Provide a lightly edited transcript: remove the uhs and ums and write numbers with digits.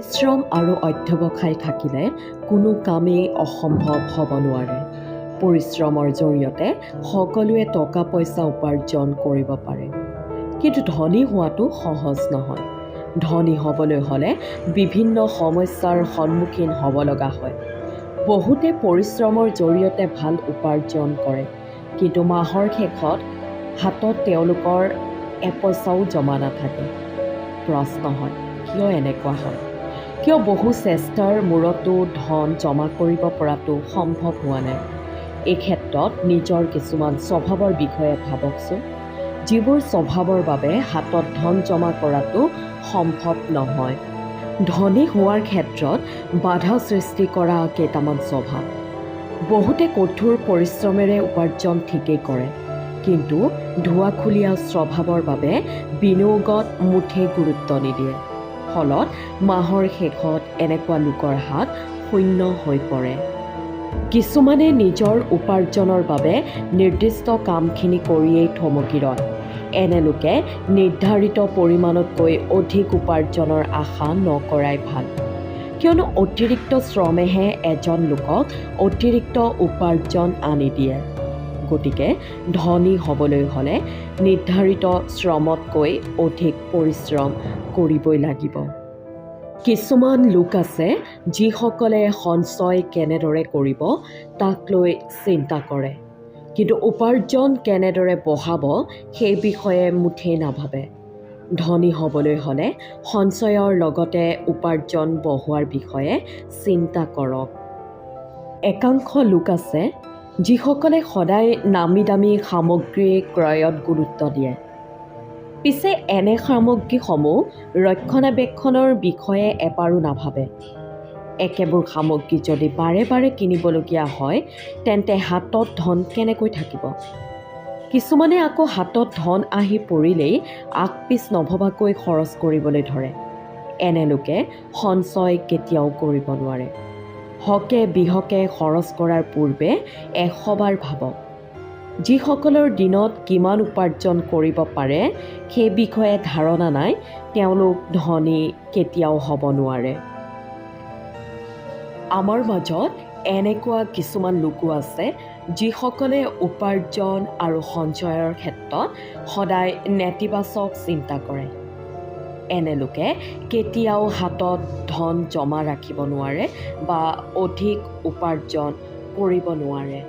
পৰিশ্ৰম আৰু অধ্যৱসায় থাকিলে কোনো কামেই অসম্ভৱ হ'ব নোৱাৰে। পৰিশ্ৰমৰ জৰিয়তে সকলোৱে টকা পইচা উপাৰ্জন কৰিব পাৰে, কিন্তু ধনী হোৱাটো সহজ নহয়। ধনী হ'বলৈ হ'লে বিভিন্ন সমস্যাৰ সন্মুখীন হ'ব লগা হয়। বহুতে পৰিশ্ৰমৰ জৰিয়তে ভাল উপাৰ্জন কৰে, কিন্তু মাহৰ শেষত হাতত তেওঁলোকৰ এপইচাও জমা নাথাকে। প্ৰশ্ন হয়, কিয় এনেকুৱা হয়? কিয় বহু চেষ্টাৰ মূৰতো ধন জমা কৰিব পৰাটো সম্ভৱ হোৱা নাই? এই ক্ষেত্ৰত নিজৰ কিছুমান স্বভাৱৰ বিষয়ে ভাবকচোন, যিবোৰ স্বভাৱৰ বাবে হাতত ধন জমা কৰাটো সম্ভৱ নহয়। ধনী হোৱাৰ ক্ষেত্ৰত বাধা সৃষ্টি কৰা কেইটামান স্বভাৱ। বহুতে কঠোৰ পৰিশ্ৰমেৰে উপাৰ্জন ঠিকেই কৰে, কিন্তু ধোঁৱাখুলীয়া স্বভাৱৰ বাবে বিনিয়োগত মুঠেই গুৰুত্ব নিদিয়ে। ফলত মাহৰ শেষত এনেকুৱা লোকৰ হাত শূন্য হৈ পৰে। কিছুমানে নিজৰ উপাৰ্জনৰ বাবে নিৰ্দিষ্ট কামখিনি কৰিয়েই থমকি ৰয়। এনে লোকে নিৰ্ধাৰিত পৰিমাণতকৈ অধিক উপাৰ্জনৰ আশা নকৰাই ভাল, কিয়নো অতিৰিক্ত শ্ৰমেহে এজন লোকক অতিৰিক্ত উপাৰ্জন আনি দিয়ে। গতিকে ধনী হ'বলৈ হ'লে নিৰ্ধাৰিত শ্ৰমতকৈ অধিক পৰিশ্ৰম কৰিবই লাগিব। কিছুমান লোক আছে যিসকলে সঞ্চয় কেনেদৰে কৰিব তাক লৈ চিন্তা কৰে, কিন্তু উপাৰ্জন কেনেদৰে বঢ়াব সেই বিষয়ে মুঠেই নাভাবে। ধনী হ'বলৈ হ'লে সঞ্চয়ৰ লগতে উপাৰ্জন বঢ়োৱাৰ বিষয়ে চিন্তা কৰক। একাংশ লোক আছে যিসকলে সদায় নামী দামী সামগ্ৰী ক্ৰয়ত গুৰুত্ব দিয়ে, পিছে এনে সামগ্ৰীসমূহ ৰক্ষণাবেক্ষণৰ বিষয়ে এবাৰো নাভাবে। একেবোৰ সামগ্ৰী যদি বাৰে বাৰে কিনিবলগীয়া হয়, তেন্তে হাতত ধন কেনেকৈ থাকিব? কিছুমানে আকৌ হাতত ধন আহি পৰিলেই আগপিছ নভবাকৈ খৰচ কৰিবলৈ ধৰে। এনে লোকে সঞ্চয় কেতিয়াও কৰিব নোৱাৰে। হকে বিহকে খৰচ কৰাৰ পূৰ্বে 100 বাৰ ভাবক। যিসকলৰ দিনত কিমান উপাৰ্জন কৰিব পাৰে সেই বিষয়ে ধাৰণা নাই, তেওঁলোক ধনী কেতিয়াও হ'ব নোৱাৰে। আমাৰ মাজত এনেকুৱা কিছুমান লোকো আছে যিসকলে উপাৰ্জন আৰু সঞ্চয়ৰ ক্ষেত্ৰত সদায় নেতিবাচক চিন্তা কৰে। এনে লোকে কেতিয়াও হাতত ধন জমা ৰাখিব নোৱাৰে বা অধিক উপাৰ্জন কৰিব নোৱাৰে।